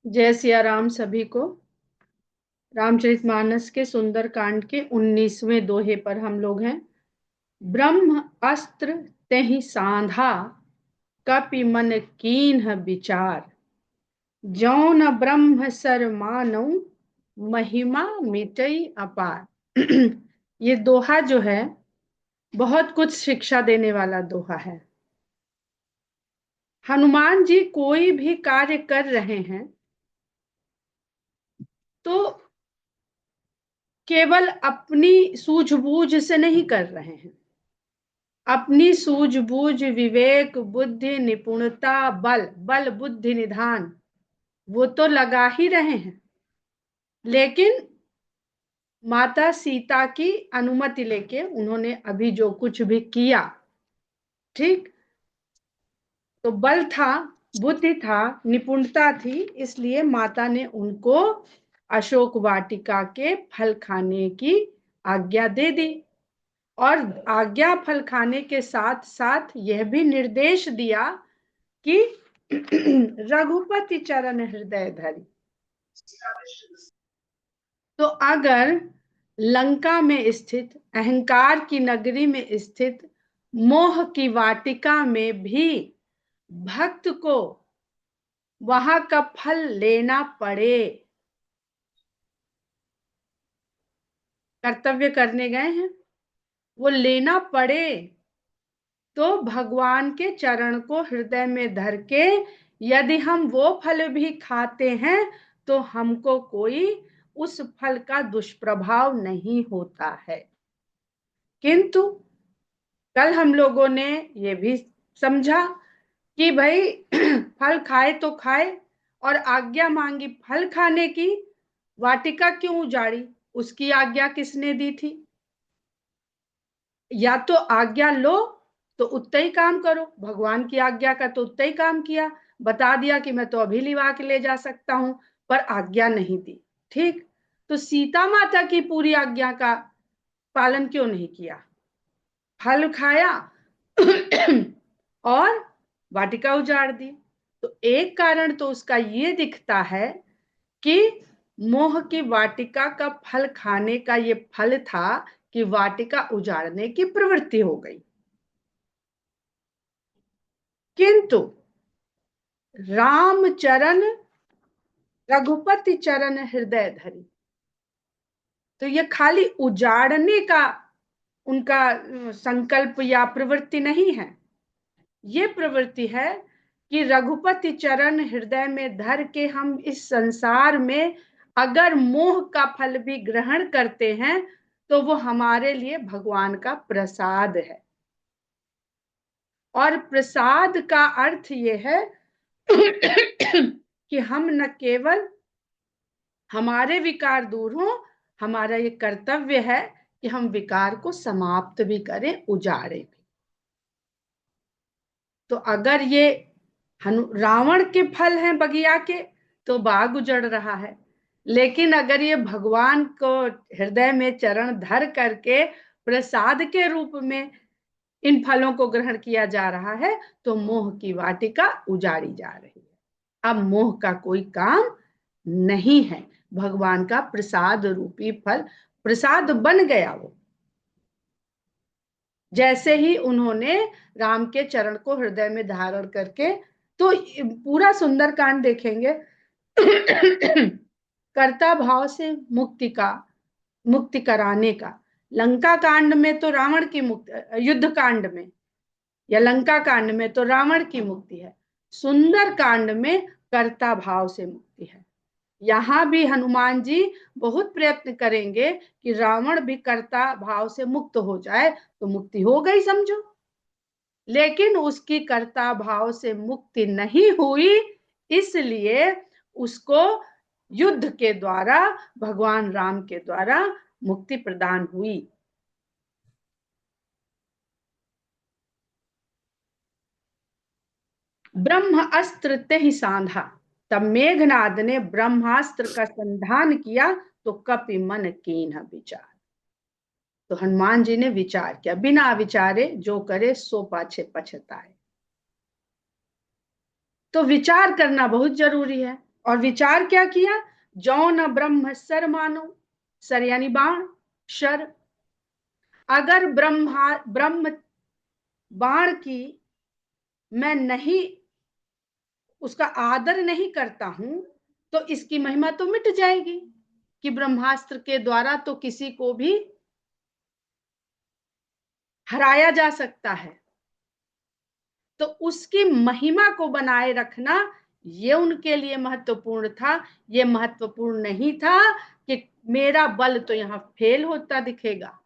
जय सिया राम सभी को। रामचरितमानस के सुंदर कांड के 19वें दोहे पर हम लोग हैं। ब्रह्म अस्त्र तेहि सांधा, कपि मन कीन्ह विचार। जौ न ब्रह्म सर मानौ, महिमा मिटई अपार। ये दोहा जो है बहुत कुछ शिक्षा देने वाला दोहा है। हनुमान जी कोई भी कार्य कर रहे हैं तो केवल अपनी सूझबूझ से नहीं कर रहे हैं। अपनी सूझबूझ, विवेक, बुद्धि, निपुणता, बल बल बुद्धि निधान वो तो लगा ही रहे हैं, लेकिन माता सीता की अनुमति लेके उन्होंने अभी जो कुछ भी किया, ठीक, तो बल था, बुद्धि था, निपुणता थी, इसलिए माता ने उनको अशोक वाटिका के फल खाने की आज्ञा दे दी। और आज्ञा फल खाने के साथ साथ यह भी निर्देश दिया कि रघुपति चरण हृदय धरी। तो अगर लंका में स्थित, अहंकार की नगरी में स्थित मोह की वाटिका में भी भक्त को वहां का फल लेना पड़े, कर्तव्य करने गए हैं, वो लेना पड़े, तो भगवान के चरण को हृदय में धर के यदि हम वो फल भी खाते हैं तो हमको कोई उस फल का दुष्प्रभाव नहीं होता है। किंतु कल हम लोगों ने ये भी समझा कि भाई फल खाए तो खाए, और आज्ञा मांगी फल खाने की, वाटिका क्यों उजाड़ी, उसकी आज्ञा किसने दी थी? या तो आज्ञा लो तो उतना ही काम करो, भगवान की आज्ञा का तो उतना ही काम किया, बता दिया कि मैं तो अभी लिवा के ले जा सकता हूं, पर आज्ञा नहीं दी। ठीक, तो सीता माता की पूरी आज्ञा का पालन क्यों नहीं किया? फल खाया और वाटिका उजाड़ दी। तो एक कारण तो उसका ये दिखता है कि मोह की वाटिका का फल खाने का ये फल था कि वाटिका उजाड़ने की प्रवृत्ति हो गई। किंतु रामचरण रघुपति चरण हृदय धरी, तो ये खाली उजाड़ने का उनका संकल्प या प्रवृत्ति नहीं है। ये प्रवृत्ति है कि रघुपति चरण हृदय में धर के हम इस संसार में अगर मोह का फल भी ग्रहण करते हैं तो वो हमारे लिए भगवान का प्रसाद है। और प्रसाद का अर्थ ये है कि हम न केवल हमारे विकार दूर हो, हमारा ये कर्तव्य है कि हम विकार को समाप्त भी करें, उजाड़े भी। तो अगर ये रावण के फल हैं बगिया के, तो बाग उजड़ रहा है, लेकिन अगर ये भगवान को हृदय में चरण धर करके प्रसाद के रूप में इन फलों को ग्रहण किया जा रहा है तो मोह की वाटिका उजाड़ी जा रही है। अब मोह का कोई काम नहीं है, भगवान का प्रसाद रूपी फल प्रसाद बन गया वो। जैसे ही उन्होंने राम के चरण को हृदय में धारण करके, तो पूरा सुंदर कांड देखेंगे कर्ता भाव से मुक्ति कराने का। लंका कांड में तो रावण की मुक्ति, युद्ध कांड में या लंका कांड में तो रावण की मुक्ति है, सुंदर कांड में कर्ता भाव से मुक्ति है। यहां भी हनुमान जी बहुत प्रयत्न करेंगे कि रावण भी कर्ता भाव से मुक्त हो जाए, तो मुक्ति हो गई समझो। लेकिन उसकी कर्ता भाव से मुक्ति नहीं हुई, इसलिए उसको युद्ध के द्वारा, भगवान राम के द्वारा मुक्ति प्रदान हुई। ब्रह्म अस्त्र ते ही सांधा, तब मेघनाद ने ब्रह्मास्त्र का संधान किया तो कपि मन कीन्ह विचार। तो हनुमान जी ने विचार किया, बिना विचारे जो करे सो पाछे पछताए। तो विचार करना बहुत जरूरी है, और विचार क्या किया, जो न ब्रह्म सर मानो, सर यानी बाण, शर, अगर ब्रह्म बाण की मैं नहीं, उसका आदर नहीं करता हूं, तो इसकी महिमा तो मिट जाएगी कि ब्रह्मास्त्र के द्वारा तो किसी को भी हराया जा सकता है। तो उसकी महिमा को बनाए रखना ये उनके लिए महत्वपूर्ण था। ये महत्वपूर्ण नहीं था कि मेरा बल तो यहां फेल होता दिखेगा।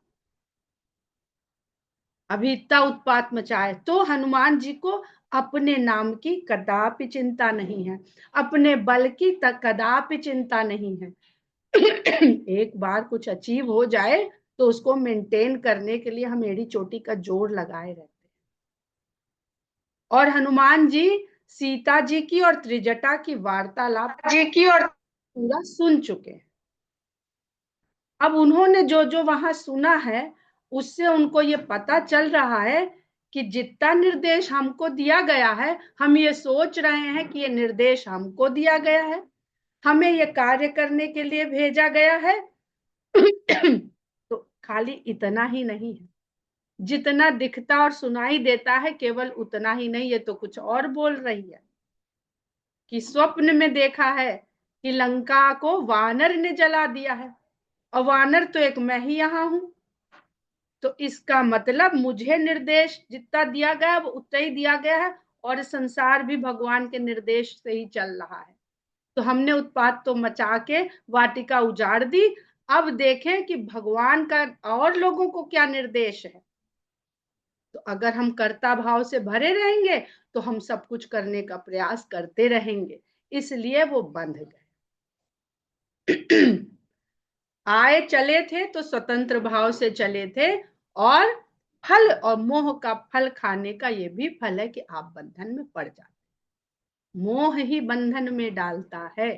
अभी इतना उत्पात मचाए तो हनुमान जी को अपने नाम की कदापि चिंता नहीं है, अपने बल की कदापि चिंता नहीं है। एक बार कुछ अचीव हो जाए तो उसको मेंटेन करने के लिए हम एड़ी चोटी का जोर लगाए रहते हैं। और हनुमान जी सीता जी की और त्रिजटा की वार्तालाप जी की और पूरा सुन चुके हैं। अब उन्होंने जो जो वहां सुना है उससे उनको ये पता चल रहा है कि जितना निर्देश हमको दिया गया है, हम ये सोच रहे हैं कि ये निर्देश हमको दिया गया है, हमें ये कार्य करने के लिए भेजा गया है। तो खाली इतना ही नहीं है, जितना दिखता और सुनाई देता है केवल उतना ही नहीं, ये तो कुछ और बोल रही है कि स्वप्न में देखा है कि लंका को वानर ने जला दिया है, और वानर तो एक मैं ही यहां हूं। तो इसका मतलब मुझे निर्देश जितना दिया गया वो उतना ही दिया गया है, और संसार भी भगवान के निर्देश से ही चल रहा है। तो हमने उत्पात तो मचा के वाटिका उजाड़ दी। अब देखें कि भगवान का और लोगों को क्या निर्देश है। तो अगर हम कर्ता भाव से भरे रहेंगे तो हम सब कुछ करने का प्रयास करते रहेंगे, इसलिए वो बंध गए। आए चले थे तो स्वतंत्र भाव से चले थे, और फल और मोह का फल खाने का ये भी फल है कि आप बंधन में पड़ जाते, मोह ही बंधन में डालता है।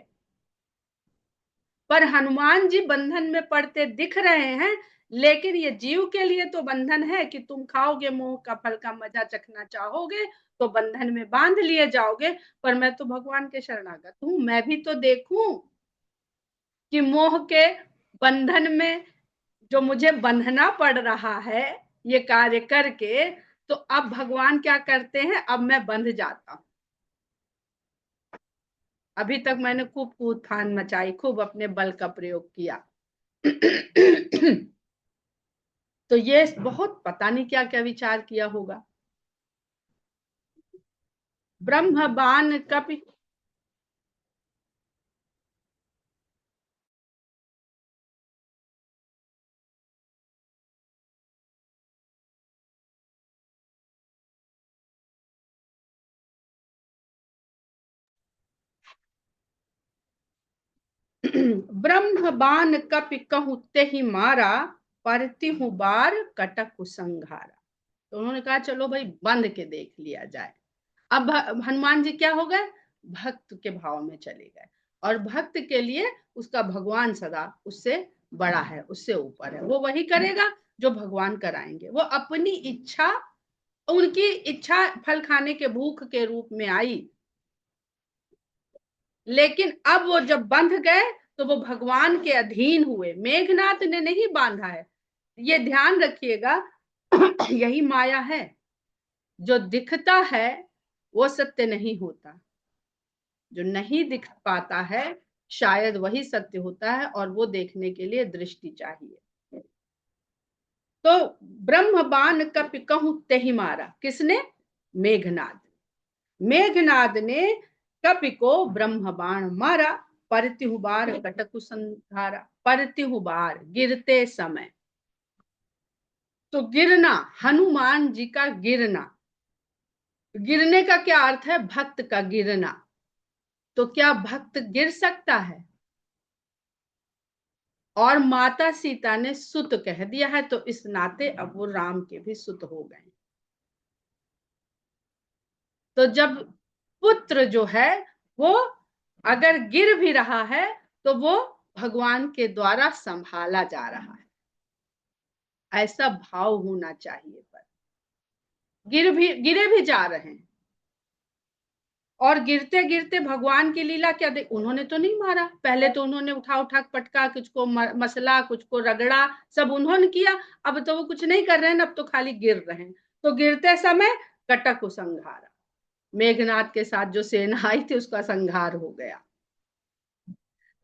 पर हनुमान जी बंधन में पड़ते दिख रहे हैं, लेकिन ये जीव के लिए तो बंधन है कि तुम खाओगे मोह का फल का मजा चखना चाहोगे तो बंधन में बांध लिए जाओगे। पर मैं तो भगवान के शरणागत हूं, मैं भी तो देखूं कि मोह के बंधन में जो मुझे बंधना पड़ रहा है ये कार्य करके, तो अब भगवान क्या करते हैं, अब मैं बंध जाता हूं। अभी तक मैंने खूब कूद फान मचाई, खूब अपने बल का प्रयोग किया। तो ये बहुत पता नहीं क्या क्या विचार किया होगा। ब्रह्म बान कपि, ब्रह्म बान कपि कहूं ते ही मारा, परती हूं बार कटक संघारा। तो उन्होंने कहा चलो भाई बंद के देख लिया जाए। अब हनुमान जी क्या हो गए, भक्त के भाव में चले गए, और भक्त के लिए उसका भगवान सदा उससे बड़ा है, उससे ऊपर है। वो वही करेगा जो भगवान कराएंगे। वो अपनी इच्छा, उनकी इच्छा फल खाने के भूख के रूप में आई, लेकिन अब वो जब बंध गए तो वो भगवान के अधीन हुए। मेघनाथ ने नहीं बांधा है, ये ध्यान रखिएगा। यही माया है, जो दिखता है वो सत्य नहीं होता, जो नहीं दिख पाता है शायद वही सत्य होता है, और वो देखने के लिए दृष्टि चाहिए। तो ब्रह्म बाण कपि कहूं तेहि मारा, किसने, मेघनाद। मेघनाद ने कपि को ब्रह्म बाण मारा, परतिहु बार कटकु संहारा। परतिहु बार गिरते समय, तो गिरना, हनुमान जी का गिरना, गिरने का क्या अर्थ है, भक्त का गिरना। तो क्या भक्त गिर सकता है, और माता सीता ने सुत कह दिया है, तो इस नाते अब वो राम के भी सुत हो गए। तो जब पुत्र जो है वो अगर गिर भी रहा है तो वो भगवान के द्वारा संभाला जा रहा है, ऐसा भाव होना चाहिए। पर गिरे भी जा रहे हैं, और गिरते गिरते भगवान की लीला क्या देख, उन्होंने तो नहीं मारा, पहले तो उन्होंने उठा उठा पटका, कुछ को मसला, कुछ को रगड़ा, सब उन्होंने किया। अब तो वो कुछ नहीं कर रहे हैं, अब तो खाली गिर रहे हैं। तो गिरते समय कटक संहारा, मेघनाथ के साथ जो सेना आई थी उसका संहार हो गया।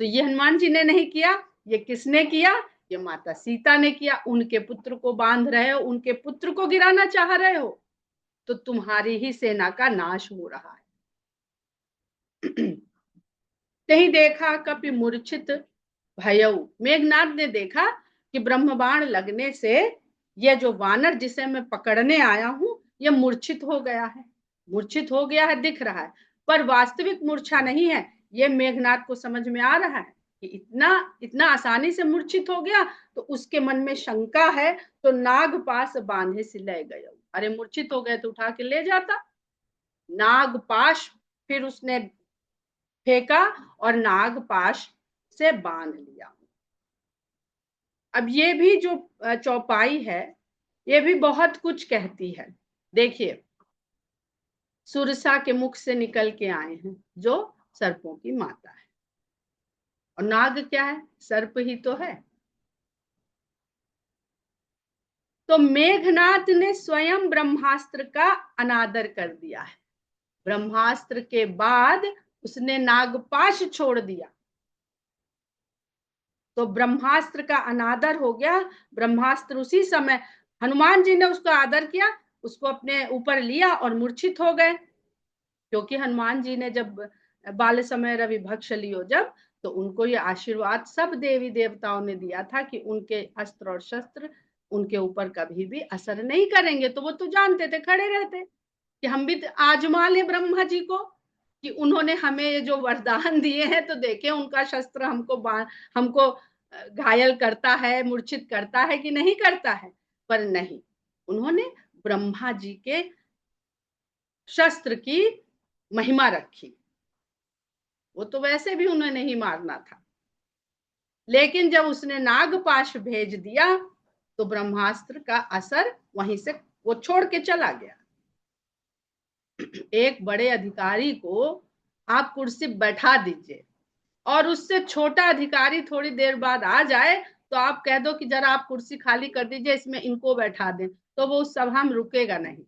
तो ये हनुमान जी ने नहीं किया, ये किसने किया? ये माता सीता ने किया। उनके पुत्र को बांध रहे हो, उनके पुत्र को गिराना चाह रहे हो, तो तुम्हारी ही सेना का नाश हो रहा है। नहीं देखा कपि मूर्छित भयऊ, मेघनाथ ने देखा कि ब्रह्म बाण लगने से ये जो वानर जिसे मैं पकड़ने आया हूं, ये मूर्छित हो गया है। मूर्छित हो गया है दिख रहा है, पर वास्तविक मूर्छा नहीं है। ये मेघनाथ को समझ में आ रहा है कि इतना इतना आसानी से मूर्छित हो गया, तो उसके मन में शंका है। तो नाग पास बांधे से ले गए, अरे मूर्छित हो गए तो उठा के ले जाता। नागपाश फिर उसने फेंका और नागपाश से बांध लिया। अब ये भी जो चौपाई है, ये भी बहुत कुछ कहती है। देखिए, सुरसा के मुख से निकल के आए हैं जो सर्पों की माता है, और नाग क्या है? सर्प ही तो है। तो मेघनाथ ने स्वयं ब्रह्मास्त्र का अनादर कर दिया है। ब्रह्मास्त्र के बाद उसने नागपाश छोड़ दिया, तो ब्रह्मास्त्र का अनादर हो गया। ब्रह्मास्त्र उसी समय हनुमान जी ने उसका आदर किया, उसको अपने ऊपर लिया और मूर्छित हो गए। क्योंकि हनुमान जी ने जब बाल समय रवि भक्ष लियो जब, तो उनको ये आशीर्वाद सब देवी देवताओं ने दिया था कि उनके अस्त्र और शस्त्र उनके ऊपर कभी भी असर नहीं करेंगे। तो वो तो जानते थे, खड़े रहते कि हम भी आजमा ले ब्रह्मा जी को, कि उन्होंने हमें ये जो वरदान दिए हैं, तो देखें उनका शस्त्र हमको घायल करता है, मूर्छित करता है कि नहीं करता है। पर नहीं, उन्होंने ब्रह्मा जी के शस्त्र की महिमा रखी। वो तो वैसे भी उन्हें नहीं मारना था, लेकिन जब उसने नागपाश भेज दिया तो ब्रह्मास्त्र का असर वहीं से वो छोड़ के चला गया। एक बड़े अधिकारी को आप कुर्सी बैठा दीजिए और उससे छोटा अधिकारी थोड़ी देर बाद आ जाए, तो आप कह दो कि जरा आप कुर्सी खाली कर दीजिए, इसमें इनको बैठा दें, तो वो उस सभा में रुकेगा नहीं,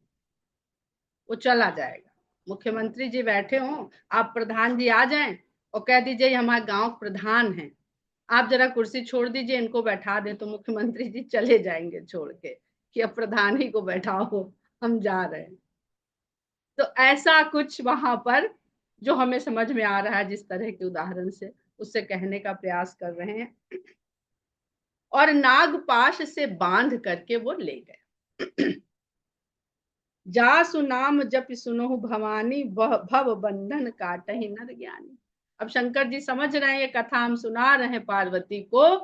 वो चला जाएगा। मुख्यमंत्री जी बैठे हों, आप प्रधान जी आ जाएं और कह दीजिए ये हमारे गांव प्रधान हैं, आप जरा कुर्सी छोड़ दीजिए, इनको बैठा दें, तो मुख्यमंत्री जी चले जाएंगे छोड़ के कि अब प्रधान ही को बैठाओ, हम जा रहे हैं। तो ऐसा कुछ वहां पर जो हमें समझ में आ रहा है, जिस तरह के उदाहरण से उससे कहने का प्रयास कर रहे हैं। और नागपाश से बांध करके वो ले गए। जासु नाम जप सुनो भवानी, भव बंधन काटहि नर ज्ञानी। अब शंकर जी समझ रहे हैं, ये कथा हम सुना रहे हैं पार्वती को,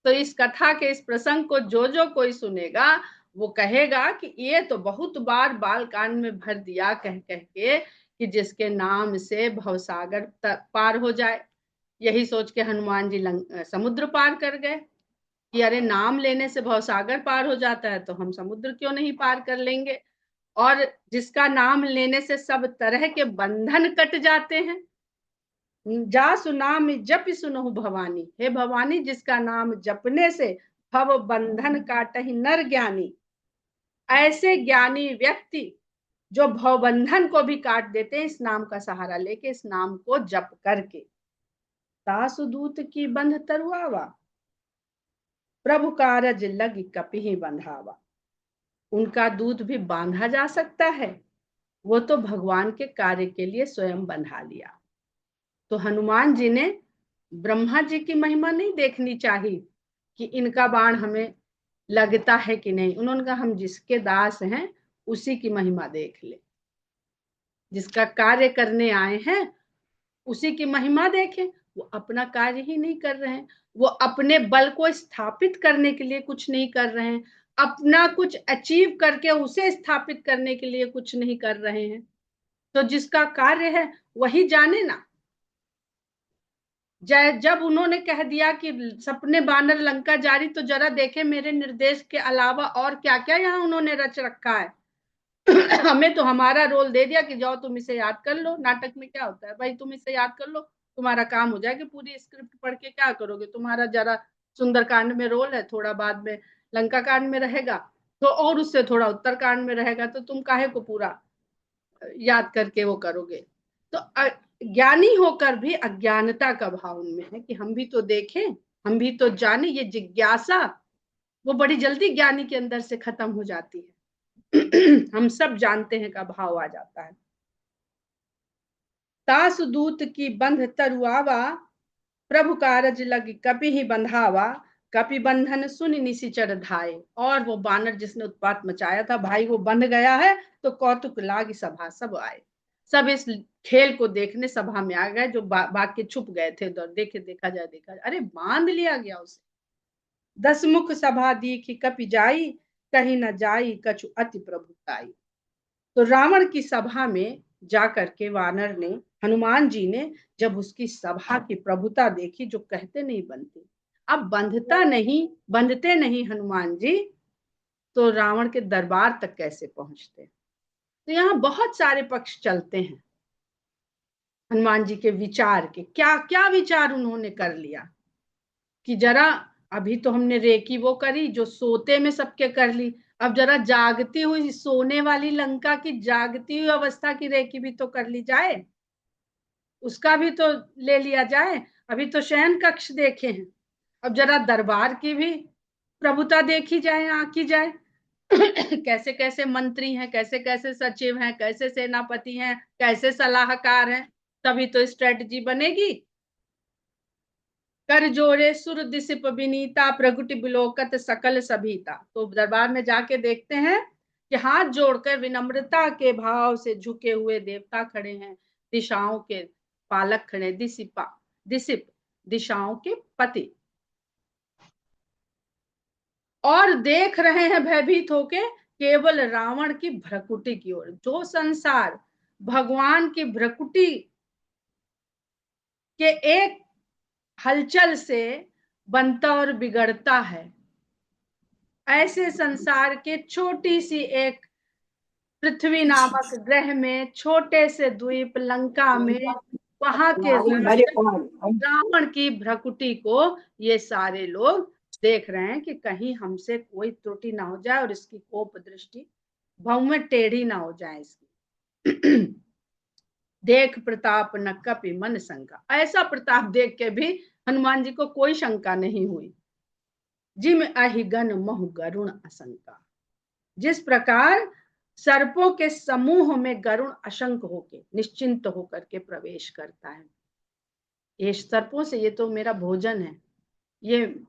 तो इस कथा के इस प्रसंग को जो जो कोई सुनेगा वो कहेगा कि ये तो बहुत बार बाल कांड में भर दिया कह कह के कि जिसके नाम से भवसागर पार हो जाए। यही सोच के हनुमान जी समुद्र पार कर गए कि अरे नाम लेने से भवसागर पार हो जाता है, तो हम समुद्र क्यों नहीं पार कर लेंगे। और जिसका नाम लेने से सब तरह के बंधन कट जाते हैं। जासु नाम जप सुनो भवानी, हे भवानी जिसका नाम जपने से भव बंधन काटहि नर ज्ञानी। ऐसे ज्ञानी व्यक्ति जो भवबंधन को भी काट देते हैं इस नाम का सहारा लेके, इस नाम को जप करके। तासु दूत की बंध तरुआवा, प्रभु कारज लग कपिहि बंधावा। उनका दूध भी बांधा जा सकता है, वो तो भगवान के कार्य के लिए स्वयं बंधा लिया। तो हनुमान जी ने ब्रह्मा जी की महिमा नहीं देखनी चाहिए कि इनका बाण हमें लगता है कि नहीं, उन्होंने कहा हम जिसके दास हैं उसी की महिमा देख ले, जिसका कार्य करने आए हैं उसी की महिमा देखें। वो अपना कार्य ही नहीं कर रहे हैं, वो अपने बल को स्थापित करने के लिए कुछ नहीं कर रहे हैं, अपना कुछ अचीव करके उसे स्थापित करने के लिए कुछ नहीं कर रहे हैं। तो जिसका कार्य है वही जाने ना। जब उन्होंने कह दिया कि सपने बानर लंका जारी, तो जरा देखे मेरे निर्देश के अलावा और क्या क्या यहाँ उन्होंने रच रखा है। हमें तो हमारा रोल दे दिया कि जाओ तुम इसे याद कर लो। नाटक में क्या होता है भाई, तुम इसे याद कर लो, तुम्हारा काम हो जाएगा। पूरी स्क्रिप्ट पढ़ के क्या करोगे? तुम्हारा जरा सुंदरकांड में रोल है, थोड़ा बाद में लंका कांड में रहेगा, तो और उससे थोड़ा उत्तरकांड में रहेगा, तो तुम काहे को पूरा याद करके वो करोगे? तो ज्ञानी होकर भी अज्ञानता का भाव उनमें है कि हम भी तो देखें, हम भी तो जाने। ये जिज्ञासा वो बड़ी जल्दी ज्ञानी के अंदर से खत्म हो जाती है। हम सब जानते हैं का भाव आ जाता है। तास दूत की बंध तरुआवा, प्रभु कारज लग कपि ही बंधावा, कपि बंधन सुन निशिचर धाये। और वो बानर जिसने उत्पात मचाया था, भाई वो बंध गया है, तो कौतुक लाग सभा सब आए। सब इस खेल को देखने सभा में आ गए, जो भाग के छुप गए थे। देखे, देखा जाए, देखा जाए, अरे बांध लिया गया उसे। दसमुख सभा दीखी कपि जाई, कहीं न जाई कछु अति प्रभुताई। तो रावण की सभा में जाकर के वानर ने, हनुमान जी ने जब उसकी सभा की प्रभुता देखी, जो कहते नहीं बनती, अब बंधते नहीं हनुमान जी, तो रावण के दरबार तक कैसे पहुंचते? तो यहाँ बहुत सारे पक्ष चलते हैं हनुमान जी के विचार के। क्या क्या विचार उन्होंने कर लिया कि जरा, अभी तो हमने रेकी वो करी जो सोते में सबके कर ली, अब जरा जागती हुई, सोने वाली लंका की जागती हुई अवस्था की रेकी भी तो कर ली जाए, उसका भी तो ले लिया जाए। अभी तो शयन कक्ष देखे हैं, अब जरा दरबार की भी प्रभुता देखी जाए, आंकी जाए। कैसे कैसे मंत्री हैं, कैसे कैसे सचिव हैं, कैसे सेनापति हैं, कैसे सलाहकार हैं, तभी तो स्ट्रेटजी बनेगी। कर जोरे सुर दिसिप विनीता, प्रगुटि बिलोकत सकल सभीता। तो दरबार में जाके देखते हैं कि हाथ जोड़कर विनम्रता के भाव से झुके हुए देवता खड़े हैं, दिशाओं के पालक खड़े, दिसिप दिशाओं के पति, और देख रहे हैं भयभीत होके केवल रावण की भ्रकुटी की ओर। जो संसार भगवान की भ्रकुटी के एक हलचल से बनता और बिगड़ता है, ऐसे संसार के छोटी सी एक पृथ्वी नामक ग्रह में, छोटे से द्वीप लंका में, वहां के रावण की भ्रकुटी को ये सारे लोग देख रहे हैं कि कहीं हमसे कोई त्रुटि ना हो जाए और इसकी कोप दृष्टि भव में टेढ़ी ना हो जाए इसकी। देख प्रताप न कपि मन शंका। ऐसा प्रताप देख के भी हनुमान जी को कोई शंका नहीं हुई। जिम अहिगन महु गरुण असंका। जिस प्रकार सर्पों के समूह में गरुण अशंक होके, निश्चिंत होकर के प्रवेश करता है। ये सर्पों से, ये तो मेरा भोजन है, ये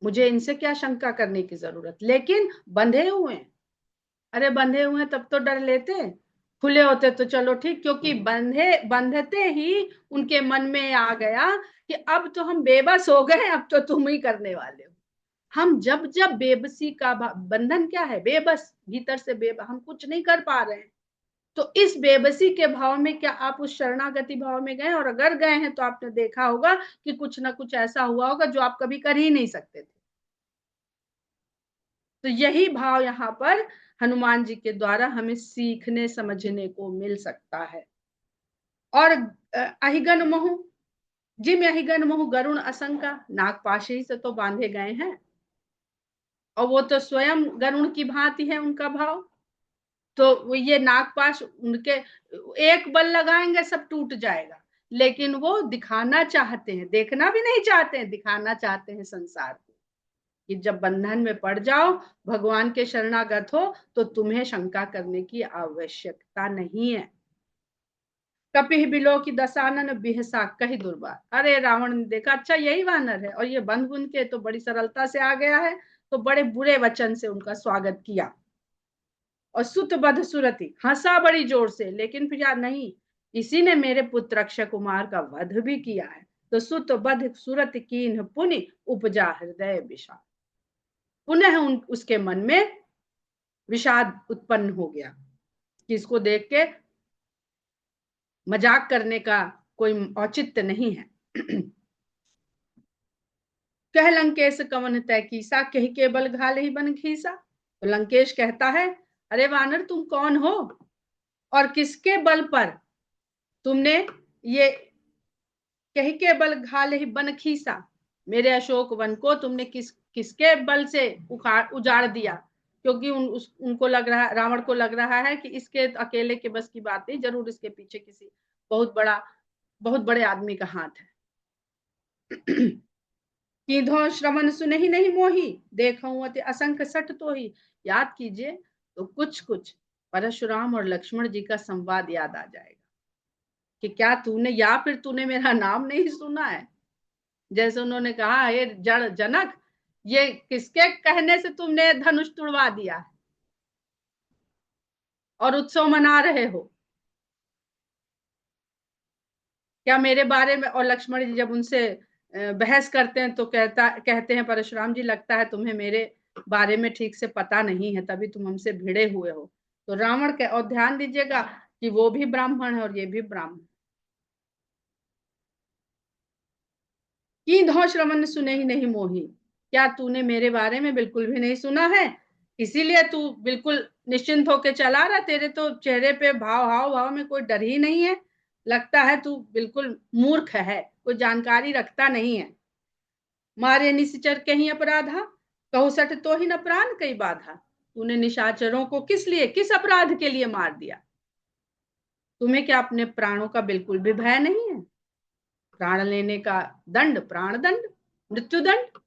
मुझे इनसे क्या शंका करने की जरूरत, लेकिन बंधे हुए हैं। अरे बंधे हुए हैं तब तो डर लेते, खुले होते तो चलो ठीक, क्योंकि बंधते ही उनके मन में आ गया कि अब तो हम बेबस हो गए, अब तो तुम ही करने वाले हो। हम जब जब बेबसी का बंधन क्या है, बेबस, भीतर से हम कुछ नहीं कर पा रहे हैं, तो इस बेबसी के भाव में क्या आप उस शरणागति भाव में गए? और अगर गए हैं तो आपने देखा होगा कि कुछ ना कुछ ऐसा हुआ होगा जो आप कभी कर ही नहीं सकते थे। तो यही भाव यहाँ पर हनुमान जी के द्वारा हमें सीखने समझने को मिल सकता है। और अहिगन महु, जिम अहिगन महु गरुण असंका, नागपाशी से तो बांधे गए हैं, और वो तो स्वयं गरुण की भांति है उनका भाव। तो ये नागपाश उनके, एक बल लगाएंगे सब टूट जाएगा, लेकिन वो दिखाना चाहते हैं, देखना भी नहीं चाहते हैं, दिखाना चाहते हैं संसार को कि जब बंधन में पड़ जाओ, भगवान के शरणागत हो, तो तुम्हें शंका करने की आवश्यकता नहीं है। कपिह बिलो की दशानन बिहसा कही दुर्बार। अरे रावण ने देखा, अच्छा यही वानर है, और ये बंध बुंध के तो बड़ी सरलता से आ गया है, तो बड़े बुरे वचन से उनका स्वागत किया। और सुत बध सुरति, हंसा बड़ी जोर से, लेकिन फिर यार नहीं, इसी ने मेरे पुत्र अक्षय कुमार का वध भी किया है। तो सुत बध सुरत कीन्ह पुनि उपजा हृदय विषाद। पुनः उसके मन में विषाद उत्पन्न हो गया कि इसको देख के मजाक करने का कोई औचित्य नहीं है। कह लंकेश कवन तय कीसा, कही केवल घाल ही बन खीसा। तो लंकेश कहता है अरे वानर तुम कौन हो और किसके बल पर तुमने ये कही के बल घाले ही बन खीसा, मेरे अशोक वन को तुमने किसके बल से उजाड़ दिया। क्योंकि उनको लग रहा, रावण को लग रहा है कि इसके अकेले के बस की बात नहीं, जरूर इसके पीछे किसी बहुत बड़े आदमी का हाथ है। कीधो श्रवण सुने ही नहीं मोही, देखूं अति असंख्य सठ तो ही। याद कीजिए तो कुछ कुछ परशुराम और लक्ष्मण जी का संवाद याद आ जाएगा कि क्या तूने, या फिर तूने मेरा नाम नहीं सुना है। जैसे उन्होंने कहा, हे जड़ जनक, ये किसके कहने से तुमने धनुष तुड़वा दिया और उत्सव मना रहे हो। क्या मेरे बारे में, और लक्ष्मण जी जब उनसे बहस करते हैं तो कहते हैं परशुराम जी, लगता है तुम्हें मेरे बारे में ठीक से पता नहीं है, तभी तुम हमसे भिड़े हुए हो। तो रावण के, और ध्यान दीजिएगा कि वो भी ब्राह्मण है और ये भी ब्राह्मण। की धौ श्रवण सुने ही नहीं मोही, क्या तूने मेरे बारे में बिल्कुल भी नहीं सुना है, इसीलिए तू बिल्कुल निश्चिंत होके चला रहा। तेरे तो चेहरे पे हाव भाव में कोई डर ही नहीं है, लगता है तू बिल्कुल मूर्ख है, कोई जानकारी रखता नहीं है। मारे निश्चर कहीं अपराधा, कहु सठ तो ही न प्राण कई बाधा। तूने निशाचरों को किस लिए, किस अपराध के लिए मार दिया। तुम्हें क्या अपने प्राणों का बिल्कुल भी भय नहीं है। प्राण लेने का दंड प्राण दंड, मृत्यु दंड।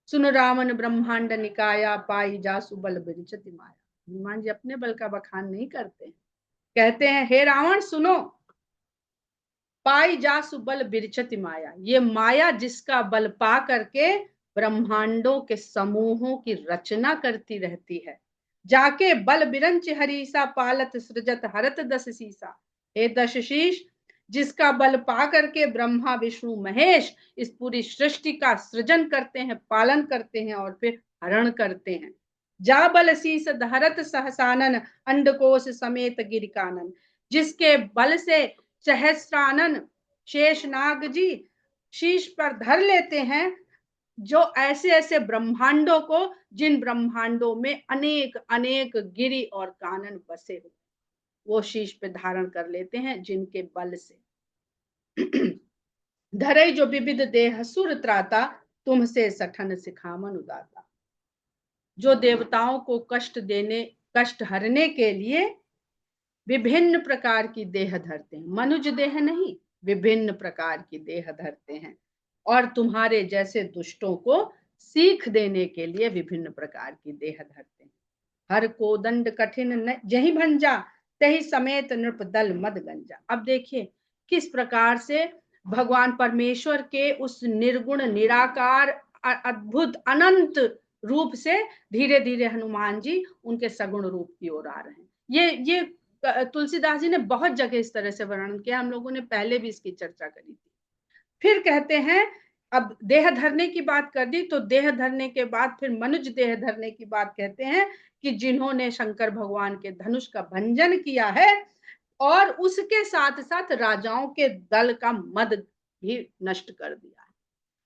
सुन रावण ब्रह्मांड निकाया, पाई जासु बल बिरचति माया। हनुमान जी अपने बल का बखान नहीं करते, कहते हैं हे रावण सुनो, पाई जासु बल बिरचति माया, ये माया जिसका बल पा करके ब्रह्मांडों के समूहों की रचना करती रहती है। जाके बल बिरंच हरीसा, पालत सृजत हरत दस सीसा। हे दश शीश, जिसका बल पा करके ब्रह्मा विष्णु महेश इस पूरी सृष्टि का सृजन करते हैं, पालन करते हैं और फिर हरण करते हैं। जा बल शीस धरत सहसानन, अंडकोश समेत गिरिकानन, जिसके बल से सहस्रानन शेषनाग जी शीश पर धर लेते हैं, जो ऐसे ऐसे ब्रह्मांडों को, जिन ब्रह्मांडों में अनेक अनेक गिरि और कानन बसे हुए, वो शीश पे धारण कर लेते हैं जिनके बल से। धरई जो विविध देह सुर त्राता, तुमसे सठन सिखामन उदाता। जो देवताओं को कष्ट हरने के लिए विभिन्न प्रकार की देह धरते हैं, मनुज देह नहीं, विभिन्न प्रकार की देह धरते हैं। और तुम्हारे जैसे दुष्टों को सीख देने के लिए विभिन्न प्रकार की देह धरते हैं। हर को दंड कठिन जही भंजा, तही समेत नृप दल मद गंजा। अब देखिए किस प्रकार से भगवान परमेश्वर के उस निर्गुण निराकार अद्भुत अनंत रूप से धीरे धीरे हनुमान जी उनके सगुण रूप की ओर आ रहे हैं। ये तुलसीदास जी ने बहुत जगह इस तरह से वर्णन किया, हम लोगों ने पहले भी इसकी चर्चा करी थी। फिर कहते हैं, अब देह धरने की बात कर दी, तो देह धरने के बाद फिर मनुज देह धरने की बात कहते हैं कि जिन्होंने शंकर भगवान के धनुष का भंजन किया है और उसके साथ साथ राजाओं के दल का मद भी नष्ट कर दिया है।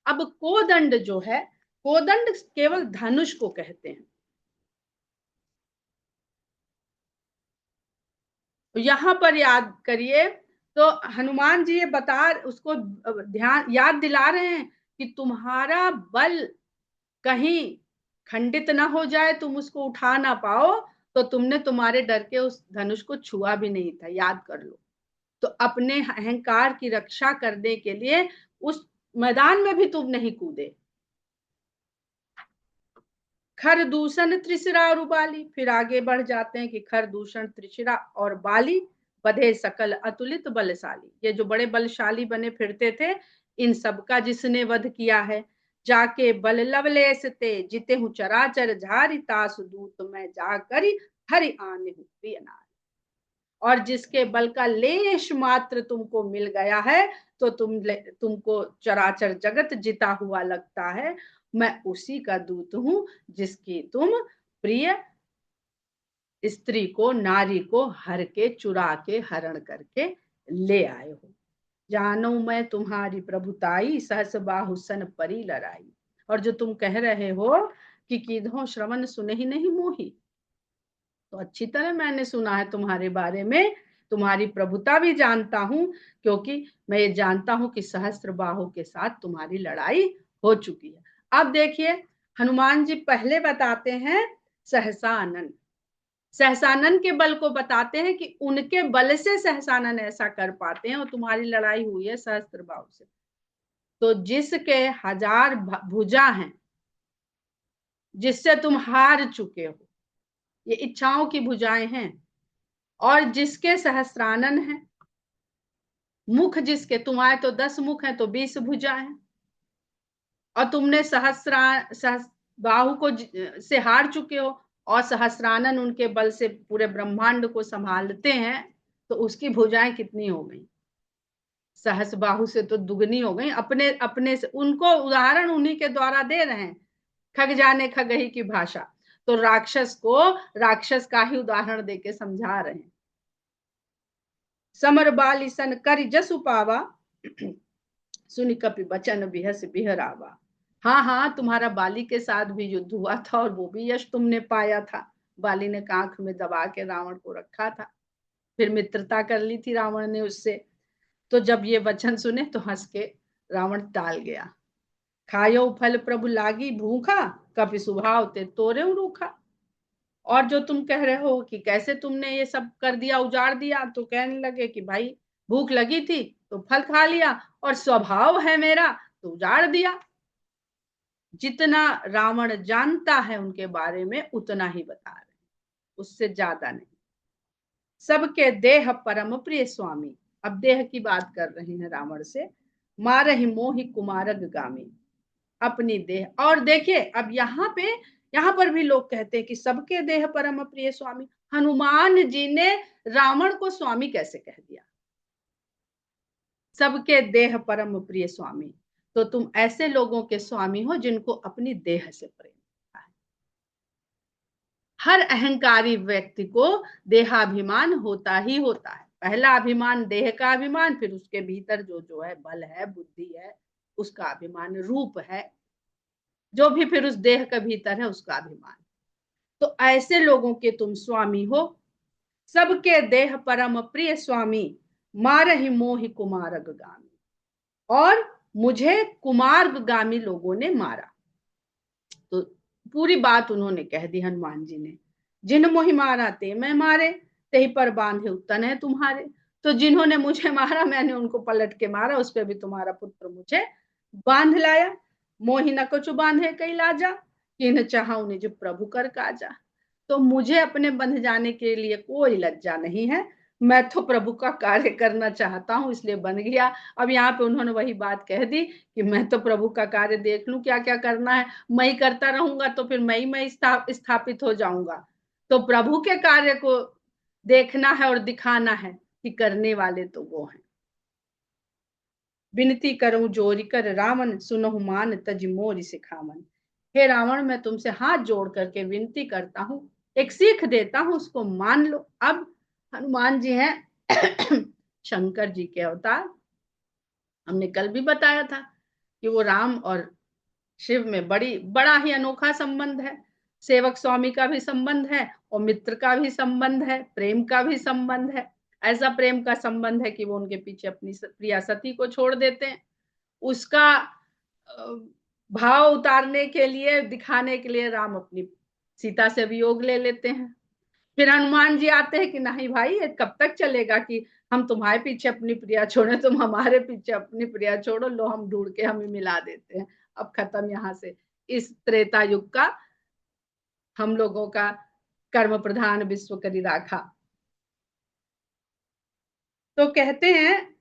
अब कोदंड जो है, कोदंड केवल धनुष को कहते हैं। यहां पर याद करिए तो हनुमान जी ये बता, उसको ध्यान याद दिला रहे हैं कि तुम्हारा बल कहीं खंडित ना हो जाए, तुम उसको उठा ना पाओ, तो तुमने तुम्हारे डर के उस धनुष को छुआ भी नहीं था, याद कर लो। तो अपने अहंकार की रक्षा करने के लिए उस मैदान में भी तुम नहीं कूदे। खर दूषण त्रिशिरा और बाली, फिर आगे बढ़ जाते हैं कि खर दूषण त्रिशिरा और बाली, बधे सकल अतुलित बलशाली, ये जो बड़े बलशाली बने फिरते थे, इन सब का जिसने वध किया है। जाके बल लवलेस ते जिते हूँ चराचर झारी, तासु दूत मैं जाकर हरि आने हूँ प्रिय नारी। और जिसके बल का लेश मात्र तुमको मिल गया है, तो तुमको चराचर जगत जिता हुआ लगता है। मैं उसी का दूत हूं जिसकी तुम प्रिय स्त्री को, नारी को हर के, चुरा के, हरण करके ले आए हो। जानो मैं तुम्हारी प्रभुताई, सहस बाहु सन परी लड़ाई। और जो तुम कह रहे हो कि कीधो श्रवण सुने ही नहीं मोही, तो अच्छी तरह मैंने सुना है तुम्हारे बारे में, तुम्हारी प्रभुता भी जानता हूं, क्योंकि मैं ये जानता हूं कि सहस्त्र बाहु के साथ तुम्हारी लड़ाई हो चुकी है। अब देखिए, हनुमान जी पहले बताते हैं सहसानन, सहसानन के बल को बताते हैं कि उनके बल से सहसानन ऐसा कर पाते हैं, और तुम्हारी लड़ाई हुई है सहस्त्र बाहु से। तो जिसके 1000 भुजा हैं, जिससे तुम हार चुके हो, ये इच्छाओं की भुजाएं हैं, और जिसके सहस्रानन है, मुख जिसके, तुम्हारे तो 10 मुख हैं तो 20 भुजा हैं, और तुमने बाहु को से हार चुके हो, और सहस्रानन उनके बल से पूरे ब्रह्मांड को संभालते हैं, तो उसकी भुजाएं कितनी हो गई? सहस बाहु से तो दुगनी हो गई। अपने अपने से उनको उदाहरण उन्हीं के द्वारा दे रहे हैं, खग जाने खगही की भाषा, तो राक्षस को राक्षस का ही उदाहरण देके समझा रहे हैं। समर बाली सन कर जसु पावा, सुनि कपि बचन बिहस बिहरावा। हाँ हाँ, तुम्हारा बाली के साथ भी युद्ध हुआ था, और वो भी यश तुमने पाया था। बाली ने कांख में दबा के रावण को रखा था, फिर मित्रता कर ली थी रावण ने उससे। तो जब ये वचन सुने तो हंस के रावण टाल गया। खायो फल प्रभु लागी भूखा, कपि स्वभाव ते तोरे रूखा। और जो तुम कह रहे हो कि कैसे तुमने ये सब कर दिया, उजाड़ दिया, तो कहने लगे कि भाई भूख लगी थी तो फल खा लिया, और स्वभाव है मेरा तो उजाड़ दिया। जितना रावण जानता है उनके बारे में उतना ही बता रहे, उससे ज्यादा नहीं। सबके देह परम प्रिय स्वामी, अब देह की बात कर रहे हैं रावण से। मारहि मोहि कुमारग गामी, अपनी देह। और देखिए, अब यहाँ पर भी लोग कहते हैं कि सबके देह परम प्रिय स्वामी। हनुमान जी ने रावण को स्वामी कैसे कह दिया? सबके देह परम प्रिय स्वामी, तो तुम ऐसे लोगों के स्वामी हो जिनको अपनी देह से प्रेम है। हर अहंकारी व्यक्ति को देहाभिमान होता ही होता है। पहला अभिमान देह का अभिमान, फिर उसके भीतर जो जो है बल है, बुद्धि है, उसका अभिमान, रूप है, जो भी फिर उस देह के भीतर है उसका अभिमान। तो ऐसे लोगों के तुम स्वामी हो। सबके देह परम प्रिय स्वामी, मारहि मोहि कुमारग गामी, और मुझे कुमारगामी लोगों ने मारा। तो पूरी बात उन्होंने कह दी हनुमान जी ने। जिन मोहि मारा ते मैं मारे, ते पर बांधे उत्तन है तुम्हारे। तो जिन्होंने मुझे मारा, मैंने उनको पलट के मारा, उस पर भी तुम्हारा पुत्र मुझे बांध लाया। मोहि न कछु बांधे कई लाजा, किन चाहूं निज प्रभु कर काजा। तो मुझे अपने बंध जाने के लिए कोई लज्जा नहीं है, मैं तो प्रभु का कार्य करना चाहता हूं, इसलिए बन गया। अब यहाँ पे उन्होंने वही बात कह दी कि मैं तो प्रभु का कार्य देख लूं, क्या क्या करना है, मैं ही करता रहूंगा तो फिर मैं स्थापित हो जाऊंगा। तो प्रभु के कार्य को देखना है और दिखाना है कि करने वाले तो वो हैं। विनती करूं जोरी कर रावण, सुनहु मान तज मोरि सिखावन। हे रावण, मैं तुमसे हाथ जोड़ करके विनती करता हूं, एक सीख देता हूं, उसको मान लो। अब हनुमान जी हैं शंकर जी के अवतार। हमने कल भी बताया था कि वो राम और शिव में बड़ा ही अनोखा संबंध है। सेवक स्वामी का भी संबंध है, और मित्र का भी संबंध है, प्रेम का भी संबंध है। ऐसा प्रेम का संबंध है कि वो उनके पीछे अपनी प्रिया सती को छोड़ देते हैं। उसका भाव उतारने के लिए, दिखाने के लिए राम अपनी सीता से वियोग ले लेते हैं। फिर हनुमान जी आते हैं कि नहीं भाई, ये कब तक चलेगा कि हम तुम्हारे पीछे अपनी प्रिया छोड़े, तुम हमारे पीछे अपनी प्रिया छोड़ो, लो हम ढूंढ के हमें मिला देते हैं। अब खत्म यहाँ से इस त्रेता युग का, हम लोगों का कर्म प्रधान विश्व करी राखा। तो कहते हैं,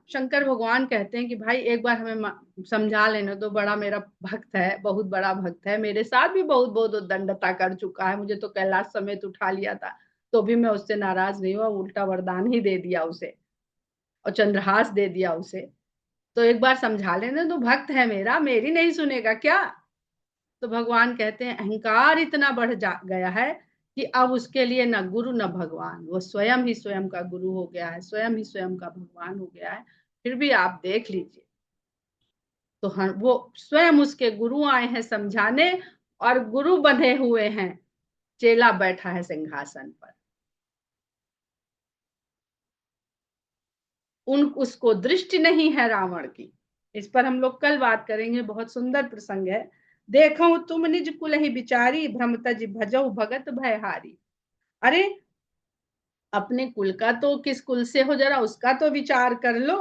शंकर भगवान कहते हैं कि भाई एक बार हमें समझा लेने दो, बड़ा मेरा भक्त है, बहुत बड़ा भक्त है, मेरे साथ भी बहुत बहुत उद्दंडता कर चुका है, मुझे तो कैलाश समेत उठा लिया था, तो भी मैं उससे नाराज नहीं हुआ, उल्टा वरदान ही दे दिया उसे, और चंद्रहास दे दिया उसे। तो एक बार समझा लेने दो, भक्त है मेरा, मेरी नहीं सुनेगा क्या? तो भगवान कहते हैं अहंकार इतना बढ़ गया है कि अब उसके लिए न गुरु न भगवान, वो स्वयं ही स्वयं का गुरु हो गया है, स्वयं ही स्वयं का भगवान हो गया है। फिर भी आप देख लीजिए, तो वो स्वयं उसके गुरु आए हैं समझाने, और गुरु बने हुए हैं चेला बैठा है सिंहासन पर। उसको दृष्टि नहीं है रावण की। इस पर हम लोग कल बात करेंगे, बहुत सुंदर प्रसंग है। देखो तुम निज कुल ही बिचारी, भ्रम तज भजऊ भगत भयहारी। अरे अपने कुल का तो, किस कुल से हो जरा उसका तो विचार कर लो।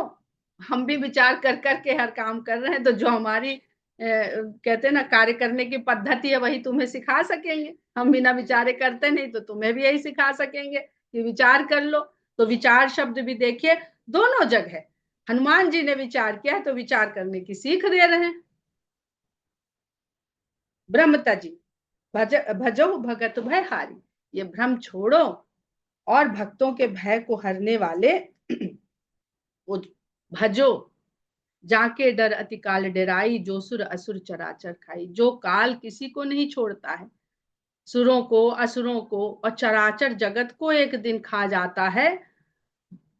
हम भी विचार कर करके हर काम कर रहे हैं, तो जो हमारी कहते हैं ना कार्य करने की पद्धति है वही तुम्हें सिखा सकेंगे। हम बिना विचारे करते नहीं, तो तुम्हें भी यही सिखा सकेंगे कि विचार कर लो। तो विचार शब्द भी देखिए दोनों जगह हनुमान जी ने विचार किया है, तो विचार करने की सीख दे रहे हैं। ब्रह्म तजी भजो भगत भय हारी, ये भ्रम छोड़ो और भक्तों के भय को हरने वाले भजो। जाके डर अति काल डराई, जो सुर असुर चराचर खाई। जो काल किसी को नहीं छोड़ता है, सुरों को असुरों को और चराचर जगत को एक दिन खा जाता है,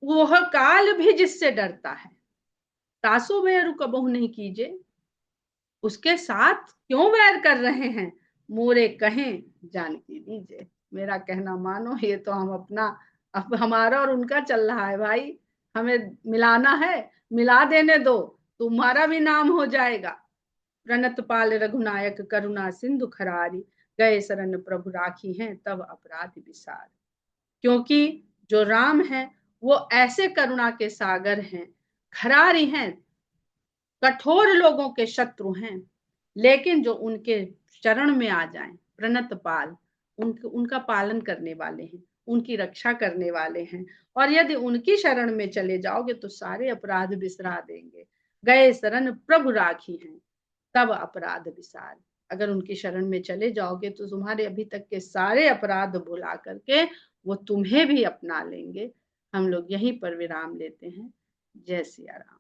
वह काल भी जिससे डरता है। तासो वैर कबहु नहीं कीजिए, उसके साथ क्यों वैर कर रहे हैं। मोरे कहें जानकी दीजिए, मेरा कहना मानो। ये तो हम अपना, अब हमारा और उनका चल रहा है भाई, हमें मिलाना है, मिला देने दो, तुम्हारा भी नाम हो जाएगा। प्रणत पाल रघुनायक करुणा सिंधु खरारी, गए शरण प्रभु राखी हैं तब अपराध विसार। क्योंकि जो राम है वो ऐसे करुणा के सागर हैं, खरारी हैं, कठोर लोगों के शत्रु हैं, लेकिन जो उनके चरण में आ जाएं, प्रणत पाल, उनका पालन करने वाले हैं, उनकी रक्षा करने वाले हैं। और यदि उनकी शरण में चले जाओगे तो सारे अपराध बिसरा देंगे। गए शरण प्रभु राखी हैं तब अपराध विसार। अगर उनकी शरण में चले जाओगे तो तुम्हारे अभी तक के सारे अपराध भुला करके वो तुम्हें भी अपना लेंगे। हम लोग यहीं पर विराम लेते हैं। जय सिया राम।